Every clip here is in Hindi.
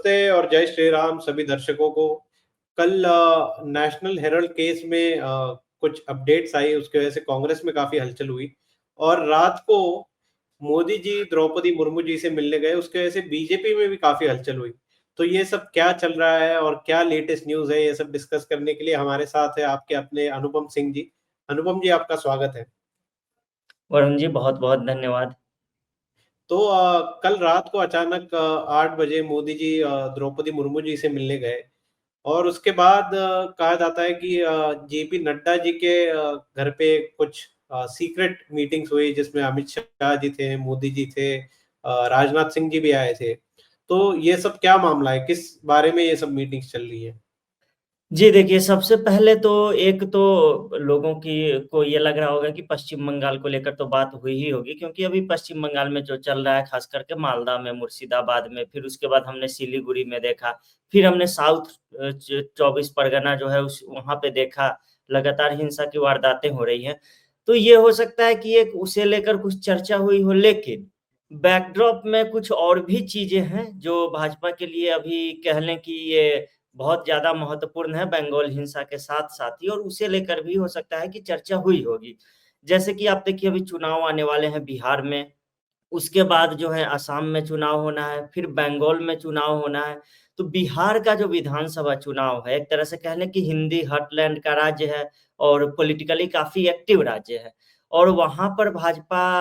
नमस्ते और जय श्री राम सभी दर्शकों को। कल नेशनल हेराल्ड केस में कुछ अपडेट्स आई, उसकी वजह से कांग्रेस में काफी हलचल हुई और रात को मोदी जी द्रौपदी मुर्मू जी से मिलने गए, उसकी वजह से बीजेपी में भी काफी हलचल हुई। तो ये सब क्या चल रहा है और क्या लेटेस्ट न्यूज है, ये सब डिस्कस करने के लिए हमारे साथ है आपके अपने अनुपम सिंह जी। अनुपम जी, आपका स्वागत है। वरुण जी, बहुत बहुत धन्यवाद। तो कल रात को अचानक 8 बजे मोदी जी द्रौपदी मुर्मू जी से मिलने गए और उसके बाद कहा जाता है कि जेपी नड्डा जी के घर पे कुछ सीक्रेट मीटिंग्स हुई, जिसमें अमित शाह जी थे, मोदी जी थे, राजनाथ सिंह जी भी आए थे। तो ये सब क्या मामला है, किस बारे में ये सब मीटिंग्स चल रही है? जी देखिए, सबसे पहले तो एक तो लोगों की को ये लग रहा होगा कि पश्चिम बंगाल को लेकर तो बात हुई ही होगी, क्योंकि अभी पश्चिम बंगाल में जो चल रहा है, खास करके मालदा में, मुर्शिदाबाद में, फिर उसके बाद हमने सिलीगुड़ी में देखा, फिर हमने साउथ 24 परगना जो है उस वहाँ पे देखा, लगातार हिंसा की वारदातें हो रही हैं। तो ये हो सकता है कि एक उसे लेकर कुछ चर्चा हुई हो, लेकिन बैकड्रॉप में कुछ और भी चीज़ें हैं, जो भाजपा के लिए अभी कह लें कि ये बहुत ज़्यादा महत्वपूर्ण है बंगाल हिंसा के साथ-साथ ही, और उसे लेकर भी हो सकता है कि चर्चा हुई होगी। जैसे कि आप देखिए, अभी चुनाव आने वाले हैं बिहार में, उसके बाद जो है असम में चुनाव होना है, फिर बंगाल में चुनाव होना है। तो बिहार का जो विधानसभा चुनाव है, एक तरह से कह लें कि हिंदी हार्टलैंड का राज्य है और पॉलिटिकली काफ़ी एक्टिव राज्य है। और वहाँ पर भाजपा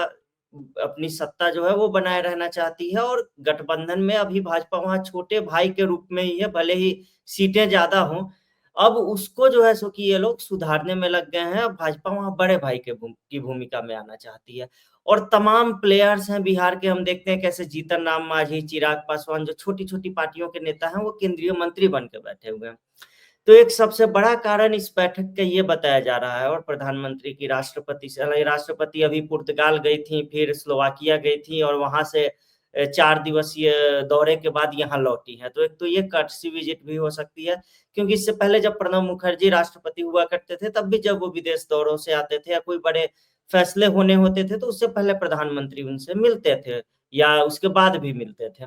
अपनी सत्ता जो है वो बनाए रहना चाहती है, और गठबंधन में अभी भाजपा वहाँ छोटे भाई के रूप में ही है, भले ही सीटें ज़्यादा हों। अब उसको जो है सो कि ये लोग सुधारने में लग गए हैं, अब भाजपा वहाँ बड़े भाई के की भूमिका में आना चाहती है। और तमाम प्लेयर्स हैं बिहार के, हम देखते हैं कैसे जीतन राम मांझी, चिराग पासवान, जो छोटी-छोटी पार्टियों के नेता हैं, वो केंद्रीय मंत्री बन के बैठे हुए हैं। तो एक सबसे बड़ा कारण इस बैठक का ये बताया जा रहा है, और प्रधानमंत्री की राष्ट्रपति से, हालाँकि राष्ट्रपति अभी पुर्तगाल गई थी, फिर स्लोवाकिया गई थी और वहाँ से 4 दिवसीय दौरे के बाद यहाँ लौटी हैं। तो एक तो ये कर्टसी विज़िट भी हो सकती है, क्योंकि इससे पहले जब प्रणब मुखर्जी राष्ट्रपति हुआ करते थे, तब भी जब वो विदेश दौरों से आते थे या कोई बड़े फैसले होने होते थे, तो उससे पहले प्रधानमंत्री उनसे मिलते थे या उसके बाद भी मिलते थे।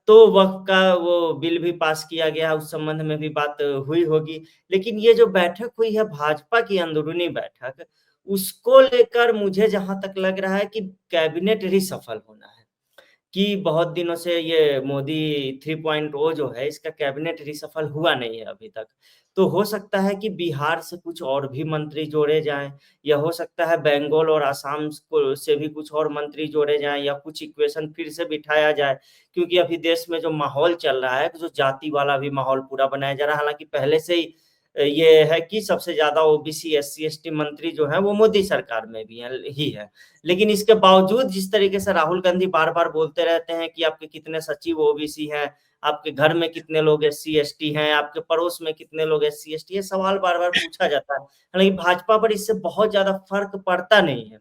तो वक़्त का वो बिल भी पास किया गया, उस संबंध में भी बात हुई होगी। लेकिन ये जो बैठक हुई है भाजपा की अंदरूनी बैठक, उसको लेकर मुझे जहाँ तक लग रहा है कि कैबिनेट रिशफ़ल होना है। कि बहुत दिनों से ये मोदी 3.0 जो है, इसका कैबिनेट रिशफ़ल हुआ नहीं है अभी तक। तो हो सकता है कि बिहार से कुछ और भी मंत्री जोड़े जाएँ, या हो सकता है बंगाल और असम को से भी कुछ और मंत्री जोड़े जाएँ, या कुछ इक्वेशन फिर से बिठाया जाए। क्योंकि अभी देश में जो माहौल चल रहा है, जो जाति वाला भी माहौल पूरा बनाया जा रहा है, हालाँकि पहले से ही ये है कि सबसे ज़्यादा ओबीसी, एससी, एसटी मंत्री जो हैं, वो मोदी सरकार में भी हैं। लेकिन इसके बावजूद जिस तरीके से राहुल गांधी बार-बार बोलते रहते हैं कि आपके कितने सचिव ओबीसी हैं, आपके घर में कितने लोग एससी-एसटी हैं, आपके पड़ोस में कितने लोग एससी-एसटी, ये सवाल बार-बार पूछा जाता है। हालाँकि भाजपा पर इससे बहुत ज़्यादा फ़र्क पड़ता नहीं है।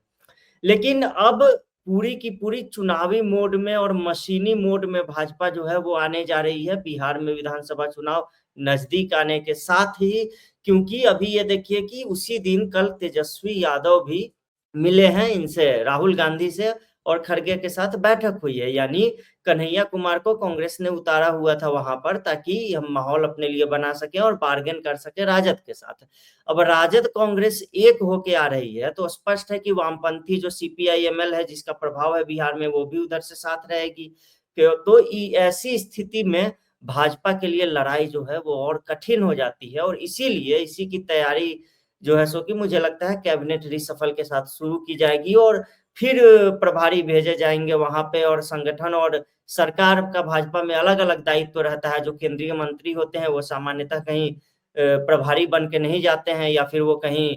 लेकिन अब पूरी की पूरी चुनावी मोड में और मशीनी मोड में भाजपा जो है वो आने जा रही है बिहार में विधानसभा चुनाव नज़दीक आने के साथ ही, क्योंकि अभी ये देखिए कि उसी दिन कल तेजस्वी यादव भी मिले हैं इनसे, राहुल गांधी से, और खड़गे के साथ बैठक हुई है। यानी कन्हैया कुमार को कांग्रेस ने उतारा हुआ था वहाँ पर, ताकि हम माहौल अपने लिए बना सकें और बार्गेन कर सकें राजद के साथ। अब राजद कांग्रेस एक होके आ रही है, तो स्पष्ट है कि वामपंथी जो सीपीआई-एमएल है, जिसका प्रभाव है बिहार में, वो भी उधर से साथ रहेगी। तो ऐसी स्थिति में भाजपा के लिए लड़ाई जो है वो और कठिन हो जाती है, और इसीलिए इसी की तैयारी जो है सो कि मुझे लगता है कैबिनेट रिशफ़ल के साथ शुरू की जाएगी, और फिर प्रभारी भेजे जाएँगे वहाँ पे, और संगठन और सरकार का भाजपा में अलग-अलग दायित्व रहता है। जो केंद्रीय मंत्री होते हैं वो सामान्यतः कहीं प्रभारी बन के नहीं जाते हैं, या फिर वो कहीं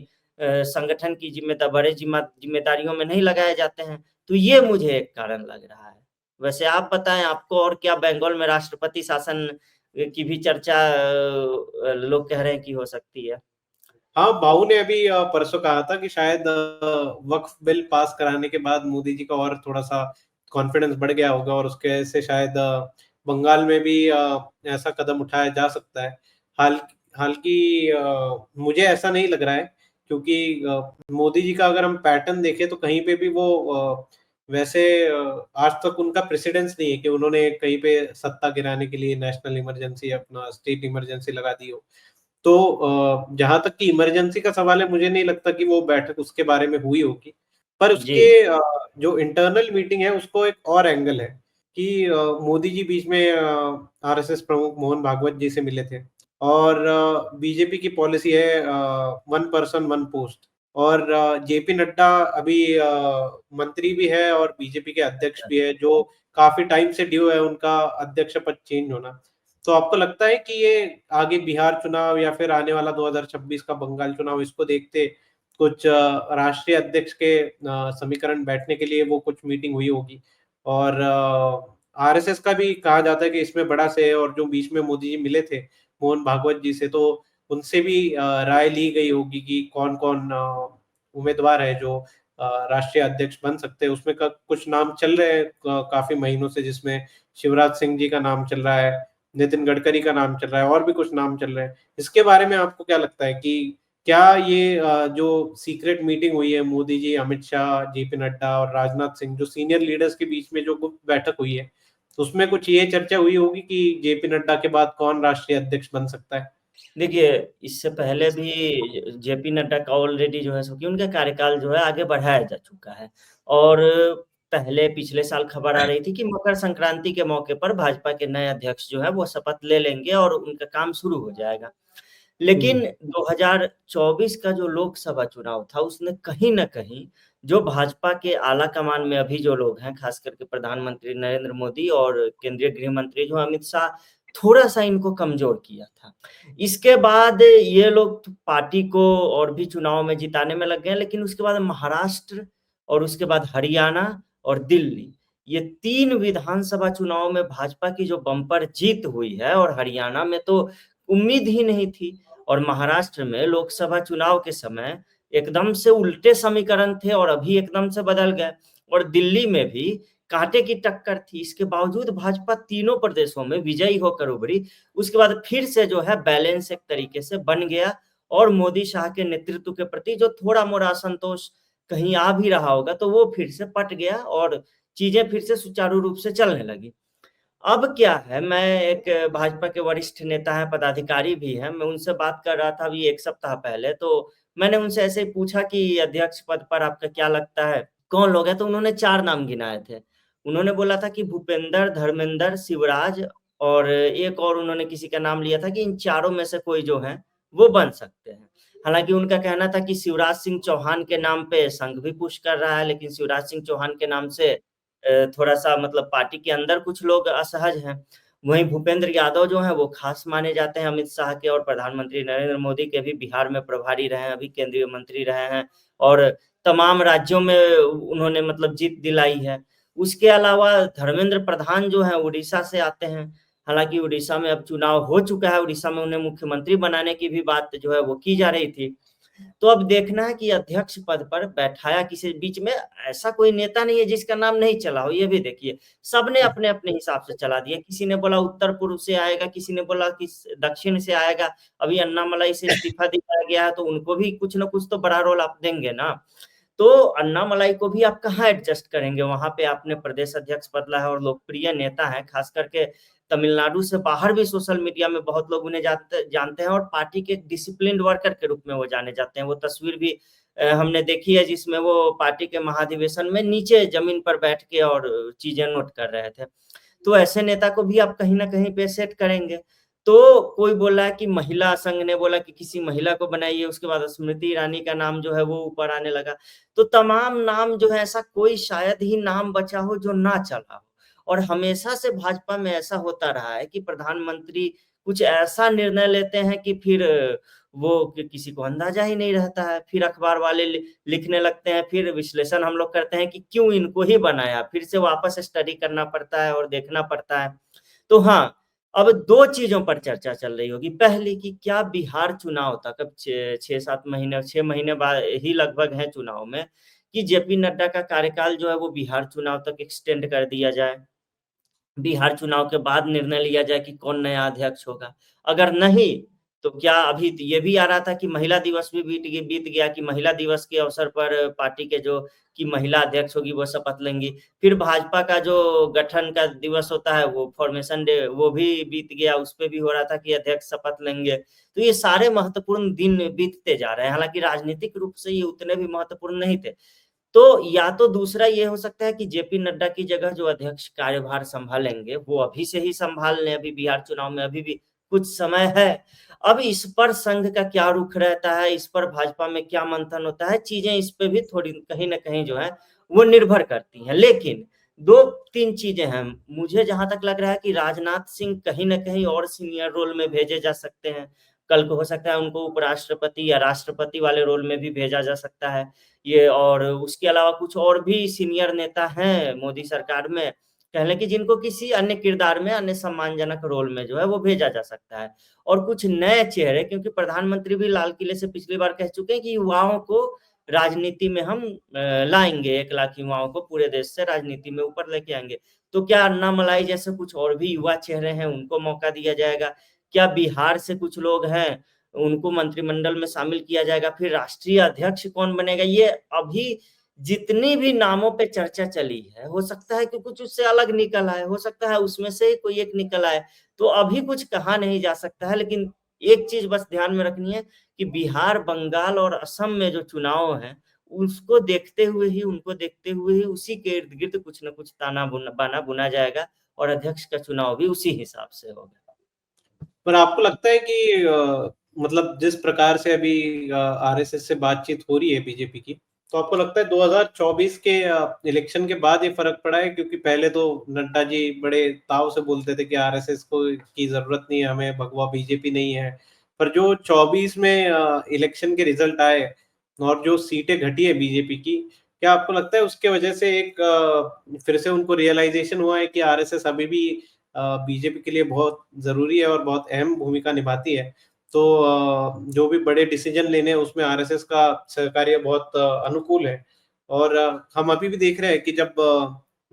संगठन की बड़े ज़िम्मेदारियों में नहीं लगाए जाते हैं। तो ये मुझे एक कारण लग रहा है। वैसे आप बताएँ, आपको और क्या बंगाल में राष्ट्रपति शासन की भी चर्चा लोग कह रहे हैं कि हो सकती है? हाँ, बाऊ ने अभी परसों कहा था कि शायद वक्फ बिल पास कराने के बाद मोदी जी का और थोड़ा-सा कॉन्फिडेंस बढ़ गया होगा और उसके वजह से शायद बंगाल में भी ऐसा कदम उठाया जा सकता है। हाल हालाँकि मुझे ऐसा नहीं लग रहा है, क्योंकि मोदी जी का अगर हम पैटर्न देखें तो कहीं पे भी वो वैसे आज तक उनका प्रेसिडेंस नहीं है कि उन्होंने कहीं पे सत्ता गिराने के लिए नेशनल इमरजेंसी, अपना स्टेट इमरजेंसी लगा दी हो। तो जहाँ तक कि इमरजेंसी का सवाल है, मुझे नहीं लगता कि वो बैठक उसके बारे में हुई होगी। पर जी, उसके जो इंटरनल मीटिंग है, उसको एक और एंगल है कि मोदी जी बीच में आरएसएस प्रमुख मोहन भागवत जी से मिले थे, और बीजेपी की पॉलिसी है वन पर्सन वन पोस्ट, और जेपी नड्डा अभी मंत्री भी है और बीजेपी के अध्यक्ष भी है, जो काफी टाइम से ड्यू है उनका अध्यक्ष पद चेंज होना। तो आपको लगता है कि ये आगे बिहार चुनाव या फिर आने वाला 2026 का बंगाल चुनाव, इसको देखते कुछ राष्ट्रीय अध्यक्ष के समीकरण बैठने के लिए वो कुछ मीटिंग हुई होगी? और आरएसएस का भी कहा जाता है कि इसमें बड़ा से है, और जो बीच में मोदी जी मिले थे मोहन भागवत जी से, तो उनसे भी राय ली गई होगी कि कौन-कौन उम्मीदवार है जो राष्ट्रीय अध्यक्ष बन सकते हैं। उसमें कुछ नाम चल रहे हैं काफी महीनों से, जिसमें शिवराज सिंह जी का नाम चल रहा है, नितिन गडकरी का नाम चल रहा है, और भी कुछ नाम चल रहे हैं। इसके बारे में आपको क्या लगता है कि क्या ये जो सीक्रेट मीटिंग हुई है मोदी जी, अमित शाह, जेपी नड्डा और राजनाथ सिंह, जो सीनियर लीडर्स के बीच में जो गुप्त बैठक हुई है, तो उसमें कुछ ये चर्चा हुई होगी कि जेपी नड्डा के बाद कौन राष्ट्रीय अध्यक्ष बन सकता है? देखिए, इससे पहले भी जेपी नड्डा का ऑलरेडी जो है सो कि उनका कार्यकाल जो है आगे बढ़ाया जा चुका है। और पहले पिछले साल खबर आ रही थी कि मकर संक्रांति के मौके पर भाजपा के नए अध्यक्ष जो है वो शपथ ले लेंगे और उनका काम शुरू हो जाएगा। लेकिन हुँ, 2024 का जो लोकसभा चुनाव था, उसने कहीं न कहीं जो भाजपा के आला कमान में अभी जो लोग हैं, खास करके प्रधानमंत्री नरेंद्र मोदी और केंद्रीय गृह मंत्री जो अमित शाह, थोड़ा-सा इनको कमज़ोर किया था। इसके बाद ये लोग पार्टी को और भी चुनाव में जिताने में लग गए, लेकिन उसके बाद महाराष्ट्र और उसके बाद हरियाणा और दिल्ली, ये 3 विधानसभा चुनाव में भाजपा की जो बम्पर जीत हुई है, और हरियाणा में तो उम्मीद ही नहीं थी। और महाराष्ट्र में लोकसभा चुनाव के समय एकदम से उल्टे समीकरण थे और अभी एकदम से बदल गए, और दिल्ली में भी कांटे की टक्कर थी। इसके बावजूद भाजपा तीनों प्रदेशों में विजयी होकर उभरी। उसके बाद फिर से जो है बैलेंस एक तरीके से बन गया, और मोदी शाह के नेतृत्व के प्रति जो थोड़ा-मोड़ा असंतोष कहीं आ भी रहा होगा, तो वो फिर से पट गया और चीज़ें फिर से सुचारू रूप से चलने लगी। अब क्या है, मैं एक भाजपा के वरिष्ठ नेता हैं, पदाधिकारी भी हैं, मैं उनसे बात कर रहा था अभी 1 सप्ताह पहले, तो मैंने उनसे ऐसे ही पूछा कि अध्यक्ष पद पर आपका क्या लगता है, कौन लोग हैं? तो उन्होंने 4 नाम गिनाए थे। उन्होंने बोला था कि भूपेंद्र, धर्मेंद्र, शिवराज और एक और उन्होंने किसी का नाम लिया था कि इन चारों में से कोई जो है, वो बन सकते हैं। हालाँकि उनका कहना था कि शिवराज सिंह चौहान के नाम पे संघ भी पुश कर रहा है, लेकिन शिवराज सिंह चौहान के नाम से थोड़ा-सा मतलब पार्टी के अंदर कुछ लोग असहज हैं। वहीं भूपेंद्र यादव जो हैं वो ख़ास माने जाते हैं अमित शाह के, और प्रधानमंत्री नरेंद्र मोदी के भी बिहार में प्रभारी रहे हैं, अभी केंद्रीय मंत्री रहे हैं और तमाम राज्यों में उन्होंने मतलब जीत दिलाई है। उसके अलावा धर्मेंद्र प्रधान जो हैं उड़ीसा से आते हैं। हालाँकि उड़ीसा में अब चुनाव हो चुका है, उड़ीसा में उन्हें मुख्यमंत्री बनाने की भी बात जो है वो की जा रही थी। तो अब देखना है कि अध्यक्ष पद पर बैठाया किसे, बीच में ऐसा कोई नेता नहीं है जिसका नाम नहीं चला हो, ये भी देखिए। सबने अपने-अपने हिसाब से चला दिया। किसी ने बोला उत्तर-पूर्व से आएगा, किसी ने बोला कि स दक्षिण से आएगा। अभी अन्नामलाई से इस्तीफा दिया गया है, तो उनको भी कुछ न कुछ तो बड़ा रोल आप देंगे ना। तो अन्नामलाई को भी आप कहाँ एडजस्ट करेंगे? वहाँ पे आपने प्रदेश अध्यक्ष बदला है और लोकप्रिय नेता हैं, खास करके तमिलनाडु से बाहर भी सोशल मीडिया में बहुत लोग उन्हें जानते जानते हैं और पार्टी के एक डिसिप्लिन्ड वर्कर के रूप में वो जाने जाते हैं। वो तस्वीर भी हमने देखी है जिसमें वो पार्टी के महाधिवेशन में नीचे ज़मीन पर बैठ के और चीज़ें नोट कर रहे थे। तो ऐसे नेता को भी आप कहीं न कहीं पे सेट करेंगे। तो कोई बोला है कि महिला संघ ने बोला कि किसी महिला को बनाइए, उसके बाद स्मृति ईरानी का नाम जो है वो ऊपर आने लगा। तो तमाम नाम जो है ऐसा कोई शायद ही नाम बचा हो जो ना चला हो। और हमेशा से भाजपा में ऐसा होता रहा है कि प्रधानमंत्री कुछ ऐसा निर्णय लेते हैं कि फिर वो कि किसी को अंदाज़ा ही नहीं रहता है। फिर अखबार वाले लिखने लगते हैं, फिर विश्लेषण हम लोग करते हैं कि क्यों इनको ही बनाया? फिर से वापस स्टडी करना पड़ता है और देखना पड़ता है। तो हाँ, अब 2 चीज़ों पर चर्चा चल रही होगी। पहली कि क्या बिहार चुनाव तक अब 6-7 महीने 6 महीने बाद ही लगभग हैं चुनाव में, कि जेपी नड्डा का कार्यकाल जो है वो बिहार चुनाव तक एक्सटेंड कर दिया जाए। बिहार चुनाव के बाद निर्णय लिया जाए कि कौन नया अध्यक्ष होगा। अगर नहीं, तो क्या अभी ये भी आ रहा था कि महिला दिवस भी बीत गया कि महिला दिवस के अवसर पर पार्टी के जो की महिला अध्यक्ष होगी वो शपथ लेंगी। फिर भाजपा का जो गठन का दिवस होता है वो फॉर्मेशन डे वो भी बीत गया, उस पे भी हो रहा था कि अध्यक्ष शपथ लेंगे। तो ये सारे महत्वपूर्ण दिन बीतते जा रहे हैं, हालांकि राजनीतिक रूप से ये उतने भी महत्वपूर्ण नहीं थे। तो या तो दूसरा ये हो सकता है कि जेपी नड्डा की जगह जो अध्यक्ष कार्यभार संभालेंगे वो अभी से ही संभाल लें, अभी बिहार चुनाव में अभी भी कुछ समय है। अब इस पर संघ का क्या रुख रहता है, इस पर भाजपा में क्या मंथन होता है, चीजें इस पे भी थोड़ी कहीं ना कहीं जो है वो निर्भर करती हैं। लेकिन दो तीन चीजें हैं, मुझे जहां तक लग रहा है कि राजनाथ सिंह कहीं ना कहीं और सीनियर रोल में भेजे जा सकते हैं। कल को हो सकता है उनको उपराष्ट्रपति या राष्ट्रपति वाले रोल में भी भेजा जा सकता है। ये और उसके अलावा कुछ और भी सीनियर नेता हैं मोदी सरकार में, कह लें कि जिनको किसी अन्य किरदार में, अन्य सम्मानजनक रोल में जो है वो भेजा जा सकता है। और कुछ नए चेहरे, क्योंकि प्रधानमंत्री भी लाल किले से पिछली बार कह चुके हैं कि युवाओं को राजनीति में हम लाएंगे, 1 लाख युवाओं को पूरे देश से राजनीति में ऊपर लेके आएंगे। तो क्या अन्नामलाई जैसे कुछ और भी युवा चेहरे हैं उनको मौका दिया जाएगा? क्या बिहार से कुछ लोग हैं उनको मंत्रिमंडल में शामिल किया जाएगा? फिर राष्ट्रीय अध्यक्ष कौन बनेगा? ये अभी जितनी भी नामों पे चर्चा चली है, हो सकता है कि कुछ उससे अलग निकल आए, हो सकता है उसमें से कोई एक निकल आए। तो अभी कुछ कहा नहीं जा सकता है, लेकिन एक चीज बस ध्यान में रखनी है कि बिहार, बंगाल और असम में जो चुनाव हैं, उसको देखते हुए ही, उनको देखते हुए ही उसी के इर्द-गिर्द कुछ न कुछ बाना बुना जाएगा और अध्यक्ष का चुनाव भी उसी हिसाब से होगा। पर आपको लगता है कि मतलब जिस प्रकार से अभी आरएसएस से बातचीत हो रही है बीजेपी की, तो आपको लगता है 2024 के इलेक्शन के बाद ये फर्क पड़ा है? क्योंकि पहले तो नड्डा जी बड़े ताव से बोलते थे कि आरएसएस को की जरूरत नहीं है, हमें भगवा बीजेपी नहीं है। पर जो 24 में इलेक्शन के रिजल्ट आए और जो सीटें घटी है बीजेपी की, क्या आपको लगता है उसके वजह से एक फिर से उनको रियलाइजेशन हुआ है कि आरएसएस अभी भी बीजेपी के लिए बहुत ज़रूरी है और बहुत अहम भूमिका निभाती है? तो जो भी बड़े डिसीजन लेने हैं उसमें आरएसएस का सहकार्य बहुत अनुकूल है। और हम अभी भी देख रहे हैं कि जब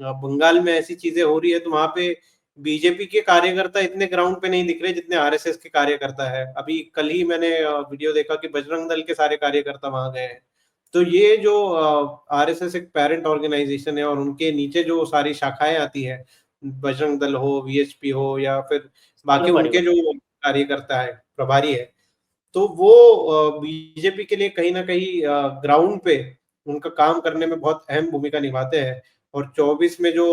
बंगाल में ऐसी चीजें हो रही है तो वहां पे बीजेपी के कार्यकर्ता इतने ग्राउंड पे नहीं दिख रहे जितने आरएसएस के कार्यकर्ता है। अभी कल ही मैंने वीडियो देखा कि बजरंग दल के सारे कार्यकर्ता वहां गए हैं। तो ये जो आरएसएस एक पेरेंट ऑर्गेनाइजेशन है और उनके नीचे जो सारी शाखाएं आती है, बजरंग दल हो, वीएचपी हो या फिर बाकी संघ उनके परिवार। जो कार्यकर्ता है, प्रभारी है, तो वो बीजेपी के लिए कहीं न कहीं ग्राउंड पे उनका काम करने में बहुत अहम भूमिका निभाते हैं। और 24 में जो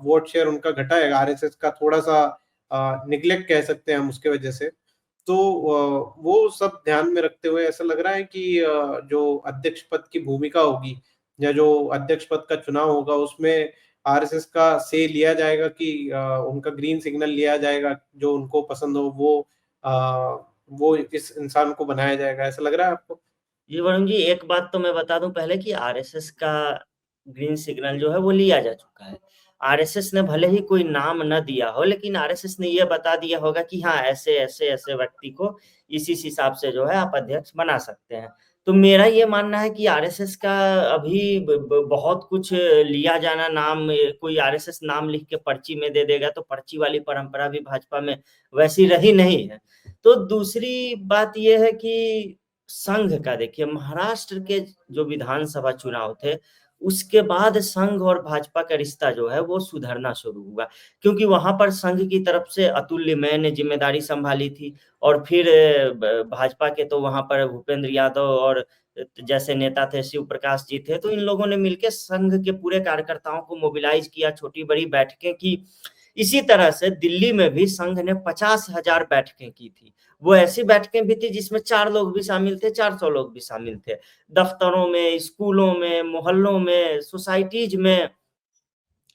वोट शेयर उनका घटा है आरएसएस का, थोड़ा-सा नेग्लेक्ट कह सकते हैं हम उसके वजह से। तो वो सब ध्यान में रखते हुए ऐसा लग रहा है कि जो अध्यक्ष पद की भूमिका होगी या जो अध्यक्ष पद का चुनाव होगा उसमें आरएसएस का से लिया जाएगा कि उनका ग्रीन सिग्नल लिया जाएगा, जो उनको पसंद हो वो इस इंसान को बनाया जाएगा, ऐसा लग रहा है आपको? जी, वरुण जी, एक बात तो मैं बता दूं पहले कि आरएसएस का ग्रीन सिग्नल जो है वो लिया जा चुका है। आरएसएस ने भले ही कोई नाम न दिया हो, लेकिन आरएसएस ने ये बता दिया होगा कि हाँ, ऐसे व्यक्ति को इस हिसाब से जो है आप अध्यक्ष बना सकते हैं। तो मेरा ये मानना है कि आरएसएस का अभी बहुत कुछ लिया जाना, नाम कोई आरएसएस नाम लिख के पर्ची में दे देगा तो पर्ची वाली परंपरा भी भाजपा में वैसी रही नहीं है। तो दूसरी बात ये है कि संघ का देखिए, महाराष्ट्र के जो विधानसभा चुनाव थे, उसके बाद संघ और भाजपा का रिश्ता जो है वो सुधरना शुरू हुआ। क्योंकि वहाँ पर संघ की तरफ से अतुल्य मैं ने ज़िम्मेदारी सँभाली थी और फिर ब भाजपा के तो वहाँ पर भूपेंद्र यादव और जैसे नेता थे, शिव प्रकाश जी थे, तो इन लोगों ने मिलके संघ के पूरे कार्यकर्ताओं को मोबिलाइज़ किया, छोटी-बड़ी बैठकें की। इसी तरह से दिल्ली में भी संघ ने 50,000 बैठकें की थी। वो ऐसी बैठकें भी थी जिसमें 4 लोग भी शामिल थे, 400 लोग भी शामिल थे। दफ्तरों में, स्कूलों में, मोहल्लों में, सोसाइटीज़ में,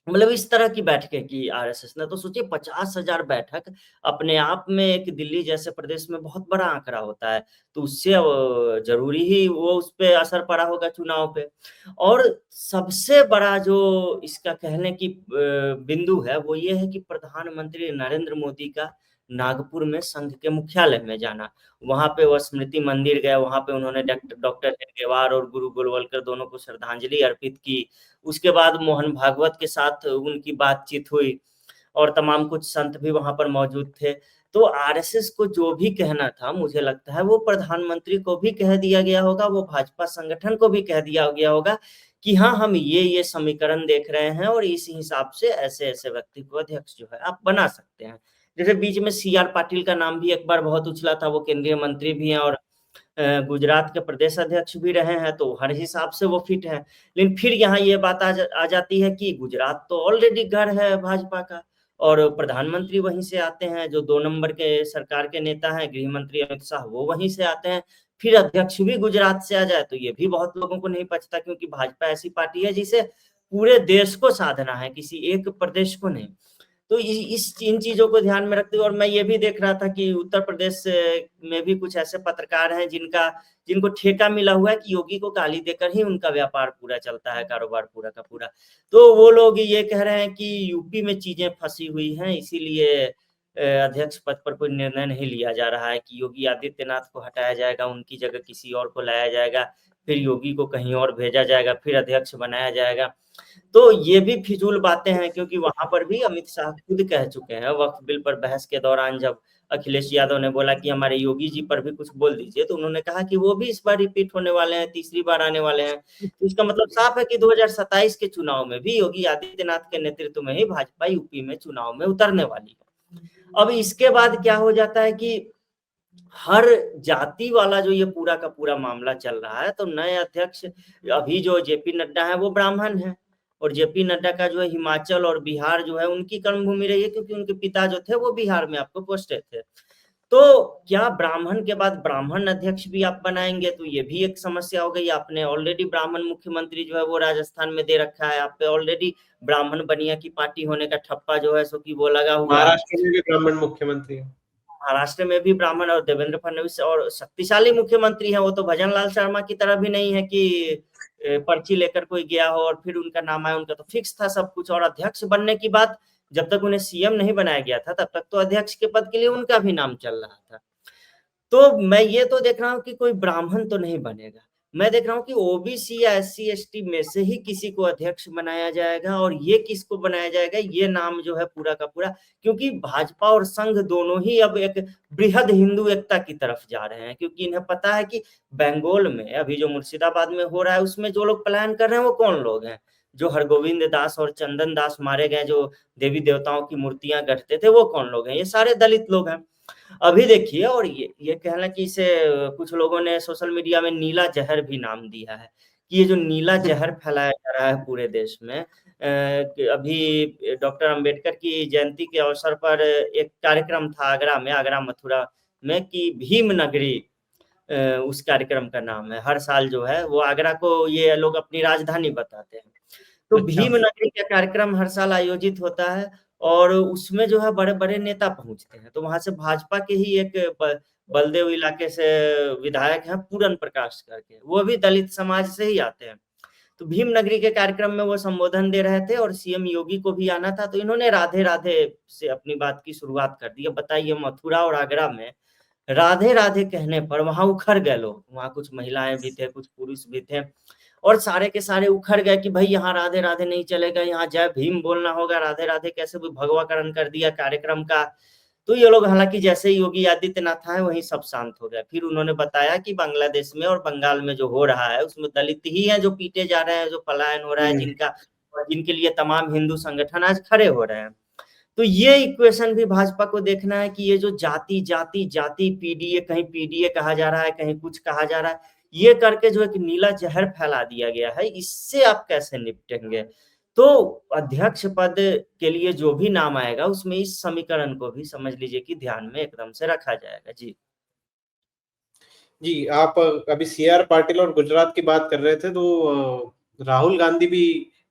मतलब इस तरह की बैठकें की आरएसएस ने। तो सोचिए 50,000 बैठक अपने आप में एक दिल्ली जैसे प्रदेश में बहुत बड़ा आंकड़ा होता है। तो उससे ज़रूरी ही वो उसपे असर पड़ा होगा चुनाव पे। और सबसे बड़ा जो इसका कहने की बिंदु है वो ये है कि प्रधानमंत्री नरेंद्र मोदी का नागपुर में संघ के मुख्यालय में जाना। वहाँ पे वो स्मृति मंदिर गए, वहाँ पे उन्होंने डॉक्टर हेडगेवार और गुरु गोलवलकर दोनों को श्रद्धांजलि अर्पित की। उसके बाद मोहन भागवत के साथ उनकी बातचीत हुई और तमाम कुछ संत भी वहाँ पर मौजूद थे। तो आरएसएस को जो भी कहना था, मुझे लगता है वो प्रधानमंत्री को भी कह दिया गया होगा, वो भाजपा संगठन को भी कह दिया गया होगा कि हाँ, हम ये समीकरण देख रहे हैं और इस हिसाब से ऐसे-ऐसे व्यक्ति को अध्यक्ष जो है आप बना सकते हैं। जैसे बीच में सीआर पाटिल का नाम भी एक बार बहुत उछला था, वो केंद्रीय मंत्री भी हैं और गुजरात के प्रदेश अध्यक्ष भी रहे हैं, तो हर हिसाब से वो फिट हैं। लेकिन फिर यहाँ ये बात आ जाती है कि गुजरात तो ऑलरेडी घर है भाजपा का और प्रधानमंत्री वहीं से आते हैं, जो 2 नंबर के सरकार के नेता हैं, गृह मंत्री अमित शाह, वो वहीं से आते हैं। फिर अध्यक्ष भी गुजरात से आ जाए, तो ये भी बहुत लोगों को नहीं पचता क्योंकि भाजपा ऐसी पार्टी है जिसे पूरे देश को साधना है, किसी एक प्रदेश को नहीं। तो इस इन चीज़ों को ध्यान में रखते हुए और मैं ये भी देख रहा था कि उत्तर प्रदेश में भी कुछ ऐसे पत्रकार हैं जिनको ठेका मिला हुआ है कि योगी को गाली देकर ही उनका व्यापार पूरा चलता है, कारोबार पूरा का पूरा। तो वो लोग ये कह रहे हैं कि यूपी में चीज़ें फँसी हुई हैं, इसीलिए अध्यक्ष पद पर कोई निर्णय नहीं लिया जा रहा है कि योगी आदित्यनाथ को हटाया जाएगा, उनकी जगह किसी और को लाया जाएगा, फिर योगी को कहीं और भेजा जाएगा, फिर अध्यक्ष बनाया जाएगा। तो ये भी फिजूल बातें हैं क्योंकि वहाँ पर भी अमित शाह खुद कह चुके हैं वक्फ बिल पर बहस के दौरान जब अखिलेश यादव ने बोला कि हमारे योगी जी पर भी कुछ बोल दीजिए, तो उन्होंने कहा कि वो भी इस बार रिपीट होने वाले हैं, तीसरी बार आने वाले हैं। तो इसका मतलब साफ है कि 2027 के चुनाव में भी योगी आदित्यनाथ के नेतृत्व में ही भाजपा यूपी में चुनाव में उतरने वाली है। अब इसके बाद क्या हो जाता है कि हर जाति वाला जो ये पूरा का पूरा मामला चल रहा है, तो नए अध्यक्ष अभी जो जेपी नड्डा है वो ब्राह्मण हैं और जेपी नड्डा का जो है हिमाचल और बिहार जो है उनकी कर्मभूमि रही है क्योंकि उनके पिता जो थे वो बिहार में आपको पोस्टेड थे। तो क्या ब्राह्मण के बाद ब्राह्मण अध्यक्ष भी आप बनाएँगे तो ये भी एक समस्या हो गई। आपने ऑलरेडी ब्राह्मण मुख्यमंत्री जो है वो राजस्थान में दे रखा है, आप पे ऑलरेडी ब्राह्मण बनिया की पार्टी होने का ठप्पा जो है सो कि वो लगा हुआ है। महाराष्ट्र में भी ब्राह्मण मुख्यमंत्री है। महाराष्ट्र में भी ब्राह्मण और देवेंद्र फडणवीस और शक्तिशाली मुख्यमंत्री हैं, वो तो भजन लाल शर्मा की तरह भी नहीं है कि पर्ची लेकर कोई गया हो और फिर उनका नाम आया, उनका तो फिक्स था सब कुछ और अध्यक्ष बनने की बात जब तक उन्हें सीएम नहीं बनाया गया था, तब तक तो अध्यक्ष के पद के लिए उनका भी नाम चल रहा था। तो मैं ये तो देख रहा हूँ कि कोई ब्राह्मण तो नहीं बनेगा। मैं देख रहा हूँ कि ओबीसी या एससी-एसटी में से ही किसी को अध्यक्ष बनाया जाएगा और ये किसको बनाया जाएगा, ये नाम जो है पूरा का पूरा क्योंकि भाजपा और संघ दोनों ही अब एक बृहद हिंदू एकता की तरफ जा रहे हैं क्योंकि इन्हें पता है कि बंगाल में अभी जो मुर्शिदाबाद में हो रहा है, उसमें जो लोग पलायन कर रहे हैं, वो कौन लोग हैं? जो हरगोविंद दास और चंदन दास मारे गए, जो देवी-देवताओं की मूर्तियाँ गढ़ते थे, वो कौन लोग हैं? ये सारे दलित लोग हैं। अभी देखिए और ये कहना कि इसे कुछ लोगों ने सोशल मीडिया में नीला ज़हर भी नाम दिया है, कि ये जो नीला ज़हर फैलाया जा रहा है पूरे देश में कि अभी डॉक्टर अंबेडकर की जयंती के अवसर पर एक कार्यक्रम था आगरा में, आगरा मथुरा में कि भीम नगरी उस कार्यक्रम का नाम है। हर साल जो है वो आगरा को ये लोग अपनी राजधानी बताते हैं। तो अच्छा। भीम नगरी का कार्यक्रम हर साल आयोजित होता है और उसमें जो है बड़े-बड़े नेता पहुँचते हैं। तो वहाँ से भाजपा के ही एक बलदेव इलाके से विधायक हैं पूरन प्रकाश करके, वो भी दलित समाज से ही आते हैं। तो भीम नगरी के कार्यक्रम में वो संबोधन दे रहे थे और सीएम योगी को भी आना था, तो इन्होंने राधे-राधे से अपनी बात की शुरुआत कर दी। अब बताइए मथुरा और आगरा में राधे-राधे कहने पर वहाँ उखड़ गए लोग, वहाँ कुछ महिलाएँ भी थे, कुछ पुरुष भी थे और सारे के सारे उखड़ गए कि भई यहाँ राधे-राधे नहीं चलेगा, यहाँ जय भीम बोलना होगा, राधे-राधे कैसे भी भगवाकरण कर दिया कार्यक्रम का। तो ये लोग हालाँकि जैसे ही योगी आदित्यनाथ आए वहीं सब शांत हो गया। फिर उन्होंने बताया कि बांग्लादेश में और बंगाल में जो हो रहा है उसमें दलित ही हैं जो पीटे जा रहे हैं, जो पलायन हो रहा है, हुँ। जिनके लिए तमाम हिंदू संगठन आज खड़े हो रहे हैं। तो ये इक्वेशन भी भाजपा को देखना है कि ये जो जाति पीडीए कहीं पीडीए कहा जा रहा है, कहीं कुछ कहा जा रहा है, ये करके जो एक नीला ज़हर फैला दिया गया है, इससे आप कैसे निपटेंगे? तो अध्यक्ष पद के लिए जो भी नाम आएगा, उसमें इस समीकरण को भी समझ लीजिए कि ध्यान में एकदम से रखा जाएगा। जी। जी, आप अभी सीआर पाटिल और गुजरात की बात कर रहे थे तो राहुल गांधी भी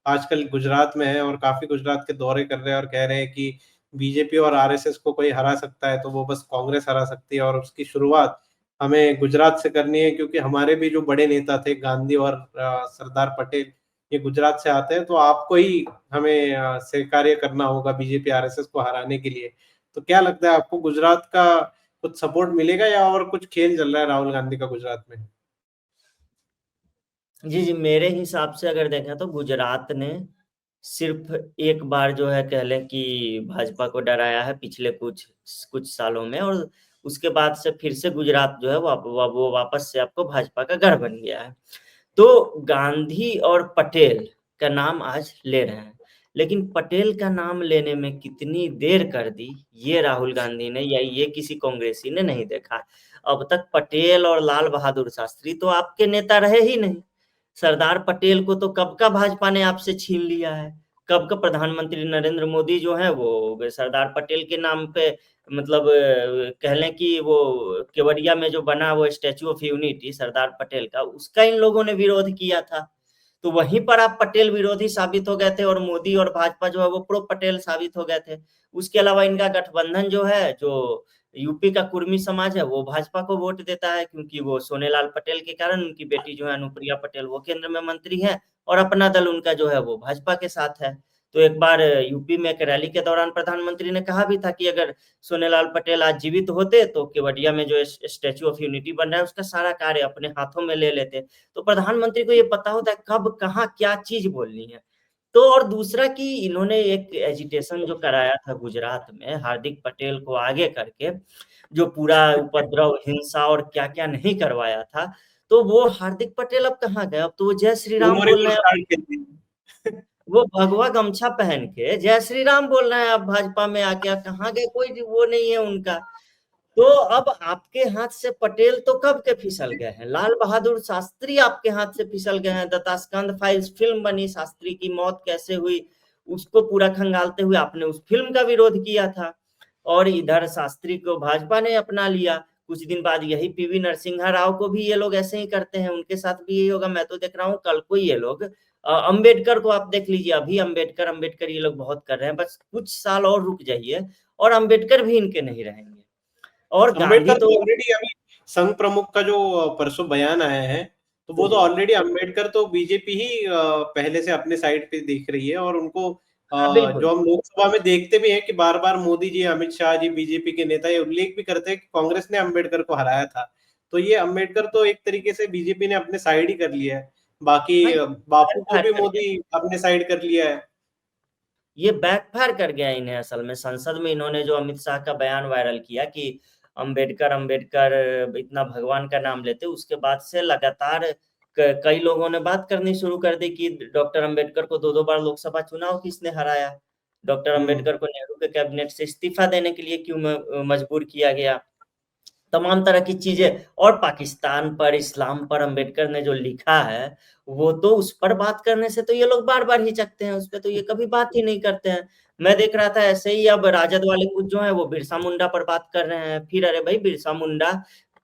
आजकल गुजरात में हैं और काफ़ी गुजरात के दौरे कर रहे हैं और कह रहे हैं कि बीजेपी और आरएसएस को कोई हरा सकता है तो वो बस कांग्रेस हरा सकती है और उसकी शुरुआत हमें गुजरात से करनी है क्योंकि हमारे भी जो बड़े नेता थे गांधी और सरदार पटेल ये गुजरात से आते हैं तो आपको ही हमें सहकार्य करना होगा बीजेपी आरएसएस को हराने के लिए। तो क्या लगता है आपको गुजरात का कुछ सपोर्ट मिलेगा या और कुछ खेल चल रहा है राहुल गांधी का गुजरात में? जी, जी, मेरे हिसाब से अगर देखें तो गुजरात ने सिर्फ एक बार जो है कह लें कि भाजपा को डराया है पिछले कुछ कुछ सालों में, और उसके बाद से फिर से गुजरात जो है वो वापस से आपको भाजपा का गढ़ बन गया है। तो गांधी और पटेल का नाम आज ले रहे हैं, लेकिन पटेल का नाम लेने में कितनी देर कर दी, ये राहुल गांधी ने या ये किसी कांग्रेसी ने नहीं देखा। अब तक पटेल और लाल बहादुर शास्त्री तो आपके नेता रहे ही नहीं। सरदार पटेल को तो कब का भाजपा ने आपसे छीन लिया है। कब का प्रधानमंत्री नरेंद्र मोदी जो है वो सरदार पटेल के नाम पे, मतलब कह लें कि वो केवड़िया में जो बना वो statue of unity Sardar Patel का, उसका इन लोगों ने विरोध किया था। तो वहीं पर आप पटेल विरोधी साबित हो गए थे, और मोदी और भाजपा जो है वो प्रो पटेल साबित हो गए थे। उसके अलावा इनका गठबंधन जो है, जो यूपी का कुर्मी समाज है, वो भाजपा को वोट देता है, क्योंकि वो सोनेलाल पटेल के कारण उनकी बेटी जो है अनुप्रिया पटेल वो केंद्र में मंत्री है, और अपना दल उनका जो है वो भाजपा के साथ है। तो एक बार यूपी में एक रैली के दौरान प्रधानमंत्री ने कहा भी था कि अगर सोनेलाल पटेल आज जीवित होते तो केवड़िया में जो स्टैचू ऑफ यूनिटी बन रहा है उसका सारा कार्य अपने हाथों में ले लेते। तो प्रधानमंत्री को ये पता होता है कब कहाँ क्या चीज बोलनी है। तो और दूसरा कि इन्होंने एक एजिटेशन जो कराया था गुजरात में हार्दिक पटेल को आगे करके, जो पूरा उपद्रव हिंसा और क्या क्या नहीं करवाया था, तो वो हार्दिक पटेल अब कहाँ गए? अब तो वो जय श्री राम बोल मेमोरेबल रहे हैं। कार्ड के लिए। वो भगवा गमछा पहन के जय श्री राम बोल रहे हैं अब भाजपा में आके। कहाँ गए? कोई वो नहीं है उनका। तो अब आपके हाथ से पटेल तो कब के फिसल गए हैं। लाल बहादुर शास्त्री आपके हाथ से फिसल गए हैं। दत्तास्कंद फाइल्स फिल्म बनी, शास्त्री की मौत कैसे हुई उसको पूरा खंगालते हुए आपने उस फिल्म का विरोध किया था, और इधर शास्त्री को भाजपा ने अपना लिया। कुछ दिन बाद यही पीवी नरसिम्हा राव को भी ये लोग ऐसे ही करते हैं, उनके साथ भी यही होगा। मैं तो देख रहा हूँ कल को ये लोग अंबेडकर को आप देख लीजिए, अभी अंबेडकर अंबेडकर ये लोग बहुत कर रहे हैं, बस कुछ साल और रुक जाइए और अंबेडकर भी इनके नहीं रहेंगे। और गांधी अंबेडकर तो तो ऑलरेडी अभी संघ प्रमुख का जो परसों बयान आया है, तो वो तो जी, ऑलरेडी अंबेडकर तो बीजेपी ही पहले से अपने साइड पे देख रही है। और उनको हाँ बिल्कुल। जो हम लोकसभा में देखते भी हैं कि बार बार मोदी जी, अमित शाह जी, बीजेपी के नेता ये उल्लेख भी करते हैं कि कांग्रेस ने अंबेडकर को हराया था। तो ये अंबेडकर तो एक तरीके से बीजेपी ने अपने साइड ही कर लिया है। बाकी हाँ, बापू को बैकफायर भी कर गया। मोदी अपने साइड कर लिया है। ये बैकफायर कर गया इन्हें। असल में संसद में इन्होंने जो अमित शाह का बयान वायरल किया कि अंबेडकर अंबेडकर इतना भगवान का नाम लेते, उसके बाद से लगातार कई लोगों ने बात करनी शुरू कर दी कि डॉक्टर अंबेडकर को दो दो बार लोकसभा चुनाव किसने हराया, डॉक्टर हम्म। अंबेडकर को नेहरू के कैबिनेट से इस्तीफा देने के लिए क्यों मजबूर किया गया, तमाम तरह की चीजें। और पाकिस्तान पर, इस्लाम पर अम्बेडकर ने जो लिखा है, वो तो उस पर बात करने से तो ये लोग बार बार हिचकते हैं, उस पर तो ये कभी बात ही नहीं करते हैं। मैं देख रहा था ऐसे ही अब राजद वाले कुछ जो है वो बिरसा मुंडा पर बात कर रहे हैं। फिर अरे भाई, बिरसा मुंडा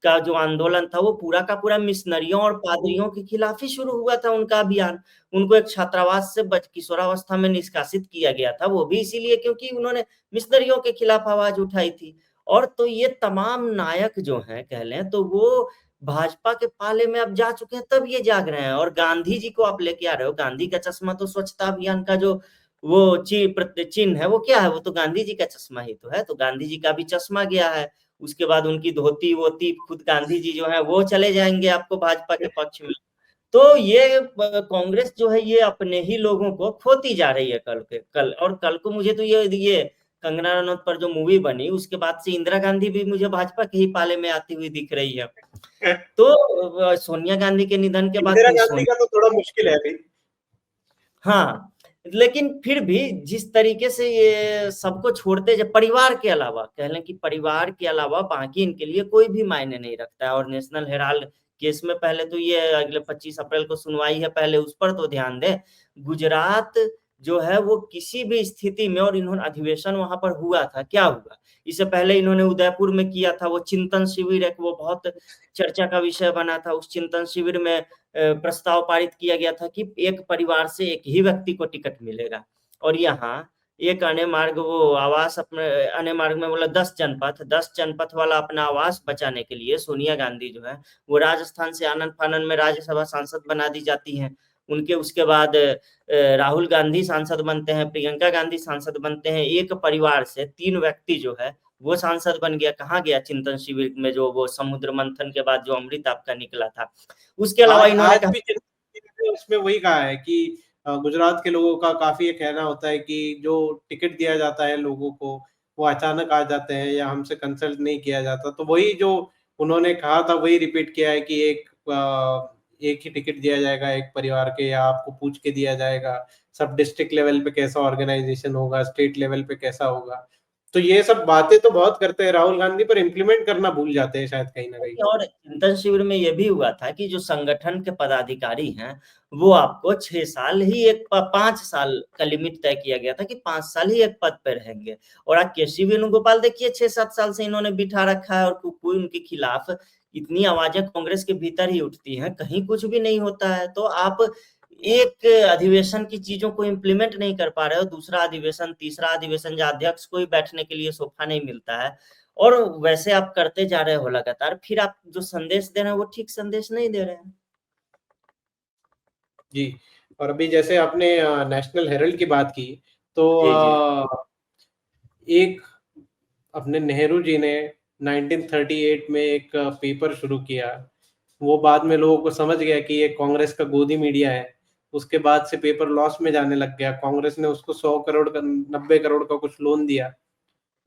का जो आंदोलन था वो पूरा का पूरा मिशनरियों और पादरियों के खिलाफ ही शुरू हुआ था उनका अभियान। उनको एक छात्रावास से किशोरावस्था में निष्कासित किया गया था, वो भी इसीलिए क्योंकि उन्होंने मिशनरियों के खिलाफ आवाज उठाई थी। और तो ये तमाम नायक जो हैं कह लें तो वो भाजपा के पाले में अब जा चुके हैं, तब ये जाग रहे हैं। और गांधी जी को आप लेके आ रहे हो, गांधी का चश्मा तो स्वच्छता अभियान का जो वो चिन्ह है वो क्या है, वो तो गांधी जी का चश्मा ही तो है। तो गांधी जी का भी चश्मा गया है, उसके बाद उनकी धोती वोती खुद गांधी जी जो है वो चले जाएंगे आपको भाजपा के पक्ष में। तो ये कांग्रेस जो है ये अपने ही लोगों को खोती जा रही है कल के कल। और कल को मुझे तो ये कंगना रनौत पर जो मूवी बनी उसके बाद से इंदिरा गांधी भी मुझे भाजपा के ही पाले में आती हुई दिख रही है। तो सोनिया गांधी के निधन के बाद इंदिरा गांधी का सोनिया, तो थोड़ा मुश्किल है अभी। हाँ, लेकिन फिर भी जिस तरीके से ये सबको छोड़ते, जब परिवार के अलावा कह लें कि परिवार के अलावा बाकी इनके लिए कोई भी मायने नहीं रखता है। और नेशनल हेराल्ड केस में पहले तो ये अगले 25 अप्रैल को सुनवाई है, पहले उस पर तो ध्यान दें। गुजरात जो है वो किसी भी स्थिति में, और इन्होंने अधिवेशन वहां पर हुआ था, क्या हुआ इससे पहले इन्होंने उदयपुर में किया था वो चिंतन शिविर, एक वो बहुत चर्चा का विषय बना था। उस चिंतन शिविर में प्रस्ताव पारित किया गया था कि एक परिवार से एक ही व्यक्ति को टिकट मिलेगा। और यहाँ एक अन्य मार्ग वो आवास, अपने अन्य मार्ग में बोला 10 जनपथ वाला अपना आवास बचाने के लिए सोनिया गांधी जो है वो राजस्थान से आनन फानन में राज्यसभा सांसद बना दी जाती हैं। उनके उसके बाद राहुल गांधी सांसद बनते हैं, प्रियंका गांधी सांसद बनते हैं। एक परिवार से 3 व्यक्ति जो है वो सांसद बन गया। कहाँ गया चिंतन शिविर में जो वो समुद्र मंथन के बाद जो अमृत आपका निकला था। उसके अलावा आज इन्होंने आज कहा, भी उसमें वही कहा है कि गुजरात के लोगों का काफ़ी ये कहना होता है कि जो टिकट दिया जाता है लोगों को, वो अचानक आ जाते हैं या हमसे कंसल्ट नहीं किया जाता। तो वही जो उन्होंने कहा था वही रिपीट किया है कि एक ही टिकट दिया जाएगा एक परिवार के या आपको पूछ के दिया जाएगा। सब डिस्ट्रिक्ट लेवल पे कैसा ऑर्गेनाइज़ेशन होगा, स्टेट लेवल पे कैसा होगा। तो ये सब बातें तो बहुत करते हैं राहुल गांधी पर इम्प्लीमेंट करना भूल जाते हैं शायद कहीं न कहीं। और चिंतन शिविर में ये भी हुआ था कि जो संगठन के पदाधिकारी हैं, वो आपको 6 साल ही एक 5 साल का लिमिट तय किया गया था कि 5 साल ही एक पद पे रहेंगे। और आज केसी वेणुगोपाल देखिए 6-7 साल से इन्होंने बिठा रखा है और कोई उनके खिलाफ इतनी आवाजें कांग्रेस के भीतर ही उठती हैं, कहीं कुछ भी नहीं होता है। तो आप एक अधिवेशन की चीजों को इम्प्लीमेंट नहीं कर पा रहे हो, दूसरा अधिवेशन, तीसरा अधिवेशन, जहाँ अध्यक्ष को ही बैठने के लिए सोफा नहीं मिलता है, और वैसे आप करते जा रहे हो लगातार, फिर आप जो संदेश दे रहे हैं वो ठीक संदेश नहीं दे रहे हैं। जी, और अभी जैसे आपने नेशनल हेराल्ड की बात की, तो जी, जी। एक अपने नेहरू जी ने 1938 में एक पेपर शुरू किया। वो बाद में लोगों को समझ गया कि ये कांग्रेस का गोदी मीडिया है। उसके बाद से पेपर लॉस में जाने लग गया। कांग्रेस ने उसको 100 करोड़ का 90 करोड़ का कुछ लोन दिया।